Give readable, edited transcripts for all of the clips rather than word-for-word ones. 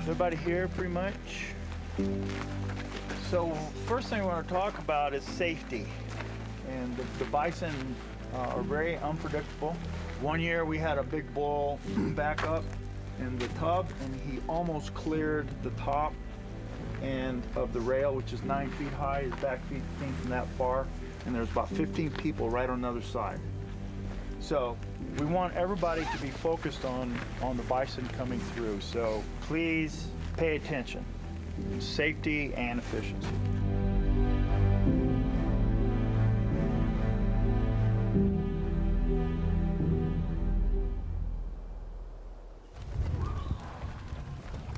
Everybody here pretty much? So first thing we want to talk about is safety. And the bison are very unpredictable. One year we had a big bull back up in the tub, and he almost cleared the top and of the rail, which is 9 feet high. His back feet came from that far, and there's about 15 people right on the other side. So we want everybody to be focused on the bison coming through. So please pay attention. Safety and efficiency.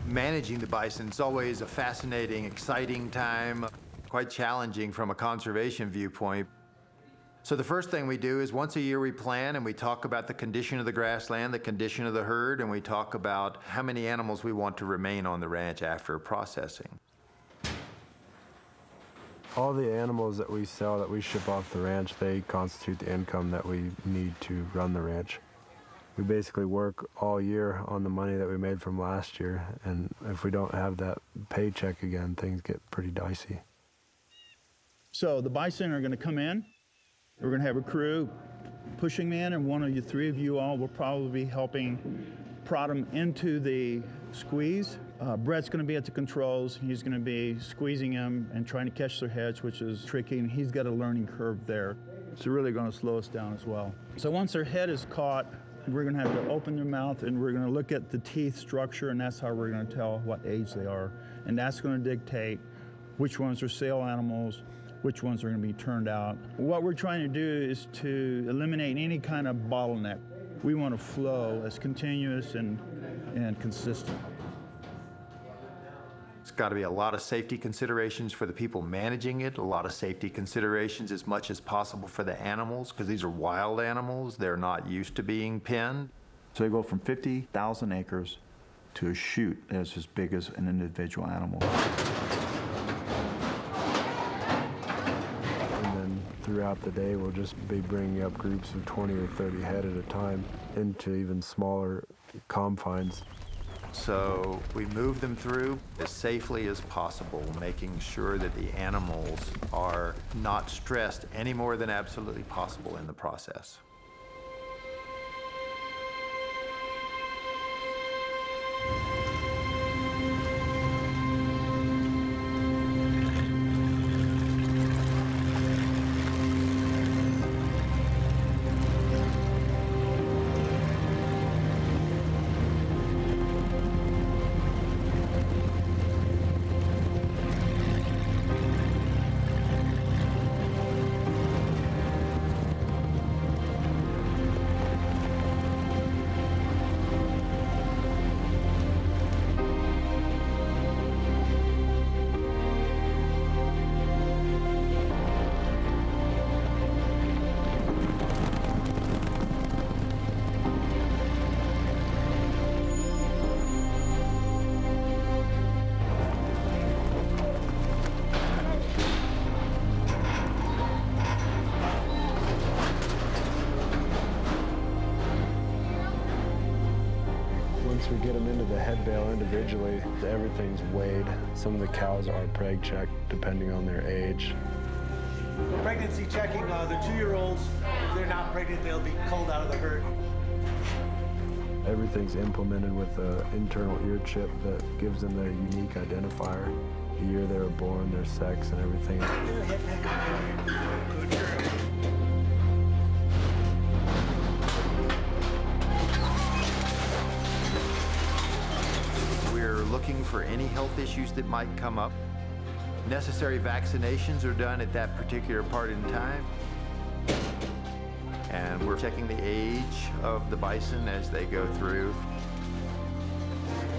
Managing the bison is always a fascinating, exciting time, quite challenging from a conservation viewpoint. So the first thing we do is once a year we plan and we talk about the condition of the grassland, the condition of the herd, and we talk about how many animals we want to remain on the ranch after processing. All the animals that we sell, that we ship off the ranch, they constitute the income that we need to run the ranch. We basically work all year on the money that we made from last year, and if we don't have that paycheck again, things get pretty dicey. So the bison are going to come in. We're going to have a crew pushing them in, and one of you, three of you all will probably be helping prod them into the squeeze. Brett's going to be at the controls. He's going to be squeezing them and trying to catch their heads, which is tricky, and he's got a learning curve there. It's really going to slow us down as well. So once their head is caught, we're going to have to open their mouth, and we're going to look at the teeth structure, and that's how we're going to tell what age they are. And that's going to dictate which ones are sale animals, which ones are going to be turned out. What we're trying to do is to eliminate any kind of bottleneck. We want to flow as continuous and consistent. It's got to be a lot of safety considerations for the people managing it, a lot of safety considerations as much as possible for the animals, because these are wild animals. They're not used to being penned. So they go from 50,000 acres to a chute that's as big as an individual animal. Throughout the day, we'll just be bringing up groups of 20 or 30 head at a time into even smaller confines. So we move them through as safely as possible, making sure that the animals are not stressed any more than absolutely possible in the process. We get them into the head bale individually. Everything's weighed. Some of the cows are preg checked depending on their age. Pregnancy checking, the 2-year-olds, if they're not pregnant, they'll be culled out of the herd. Everything's implemented with an internal ear chip that gives them their unique identifier. The year they were born, their sex, and everything. Looking for any health issues that might come up. Necessary vaccinations are done at that particular part in time. And we're checking the age of the bison as they go through.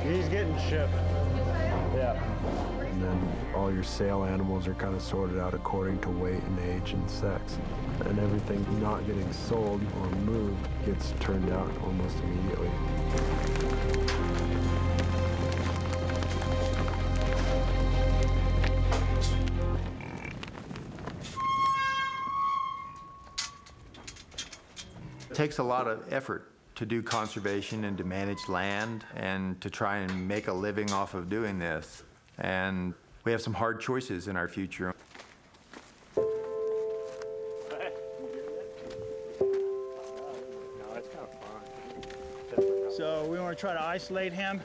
He's getting shipped. Yeah. And then all your sale animals are kind of sorted out according to weight and age and sex. And everything not getting sold or moved gets turned out almost immediately. It takes a lot of effort to do conservation and to manage land and to try and make a living off of doing this. And we have some hard choices in our future. So we want to try to isolate him.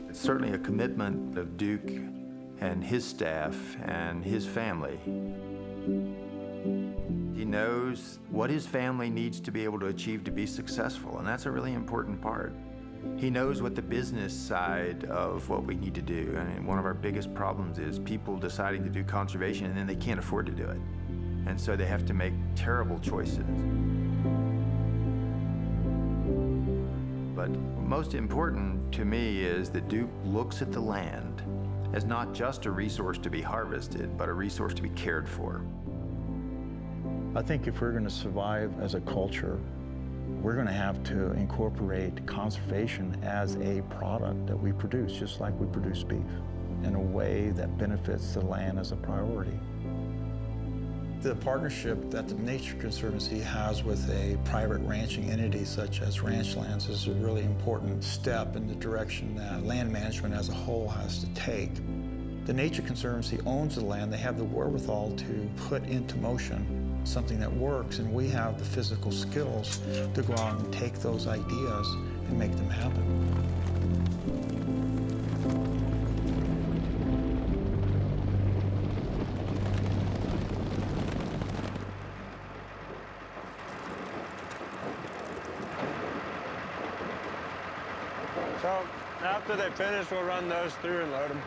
It's certainly a commitment of Duke and his staff and his family. He knows what his family needs to be able to achieve to be successful, and that's a really important part. He knows what the business side of what we need to do. I mean, one of our biggest problems is people deciding to do conservation and then they can't afford to do it. And so they have to make terrible choices. But most important to me is that Duke looks at the land as not just a resource to be harvested, but a resource to be cared for. I think if we're going to survive as a culture, we're going to have to incorporate conservation as a product that we produce, just like we produce beef, in a way that benefits the land as a priority. The partnership that the Nature Conservancy has with a private ranching entity such as Ranchlands is a really important step in the direction that land management as a whole has to take. The Nature Conservancy owns the land. They have the wherewithal to put into motion something that works, and we have the physical skills to go out and take those ideas and make them happen. So after they finish, we'll run those through and load them.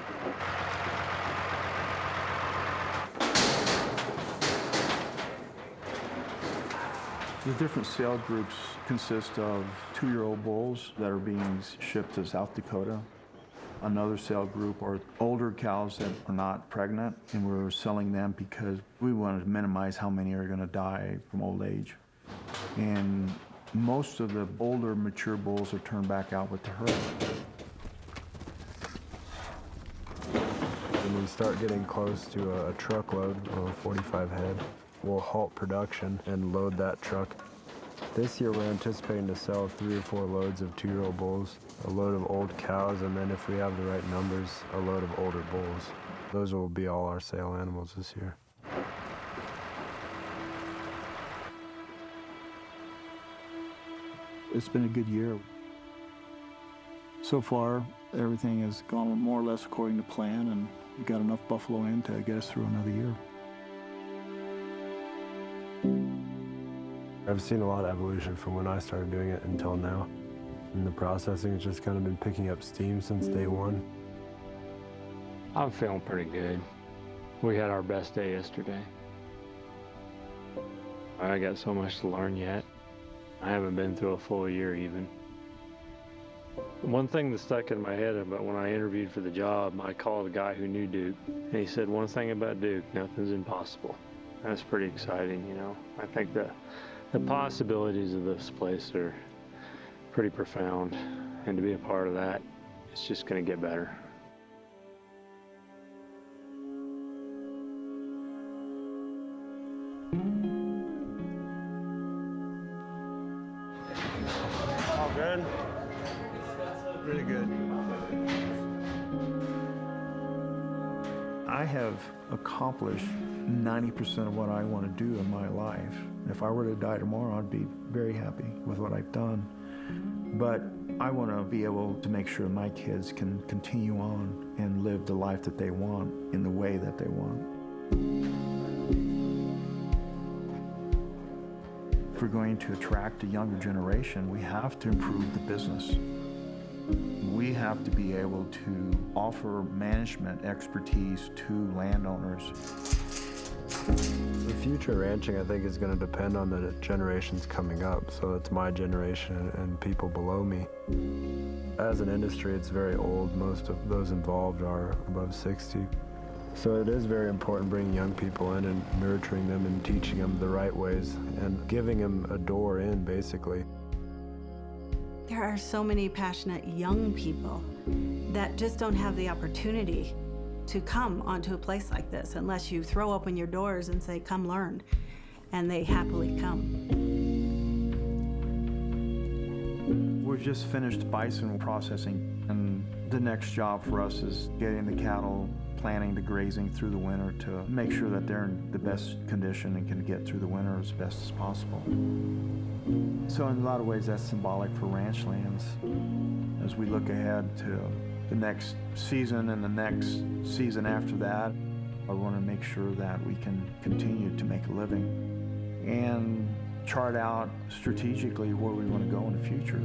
The different sale groups consist of 2-year-old bulls that are being shipped to South Dakota. Another sale group are older cows that are not pregnant, and we're selling them because we want to minimize how many are going to die from old age. And most of the older, mature bulls are turned back out with the herd. When we start getting close to a truckload of 45 head, we'll halt production and load that truck. This year we're anticipating to sell 3 or 4 loads of 2-year-old bulls, a load of old cows, and then if we have the right numbers, a load of older bulls. Those will be all our sale animals this year. It's been a good year. So far, everything has gone more or less according to plan, and we've got enough buffalo in to get us through another year. I've seen a lot of evolution from when I started doing it until now. And the processing has just kind of been picking up steam since day one. I'm feeling pretty good. We had our best day yesterday. I got so much to learn yet. I haven't been through a full year even. One thing that stuck in my head about when I interviewed for the job, I called a guy who knew Duke, and he said one thing about Duke, nothing's impossible. That's pretty exciting, you know. I think the possibilities of this place are pretty profound, and to be a part of that, it's just going to get better. All good? Really good. I have accomplished 90% of what I want to do in my life. If I were to die tomorrow, I'd be very happy with what I've done. But I want to be able to make sure my kids can continue on and live the life that they want in the way that they want. If we're going to attract a younger generation, we have to improve the business. We have to be able to offer management expertise to landowners. The future of ranching, I think, is going to depend on the generations coming up. So it's my generation and people below me. As an industry, it's very old. Most of those involved are above 60. So it is very important bringing young people in and nurturing them and teaching them the right ways and giving them a door in, basically. There are so many passionate young people that just don't have the opportunity to come onto a place like this unless you throw open your doors and say, come learn. and they happily come. We've just finished bison processing, and the next job for us is getting the cattle, planning the grazing through the winter to make sure that they're in the best condition and can get through the winter as best as possible. So in a lot of ways that's symbolic for Ranchlands. As we look ahead to the next season and the next season after that, I want to make sure that we can continue to make a living and chart out strategically where we want to go in the future.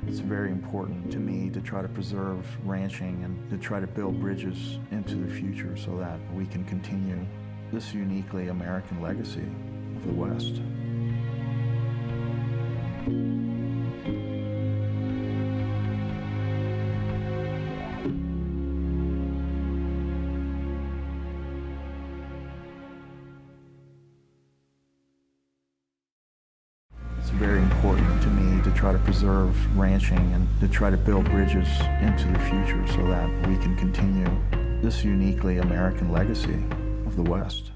It's very important to me to try to preserve ranching and to try to build bridges into the future so that we can continue this uniquely American legacy of the West. It's very important to me to try to preserve ranching and to try to build bridges into the future so that we can continue this uniquely American legacy of the West.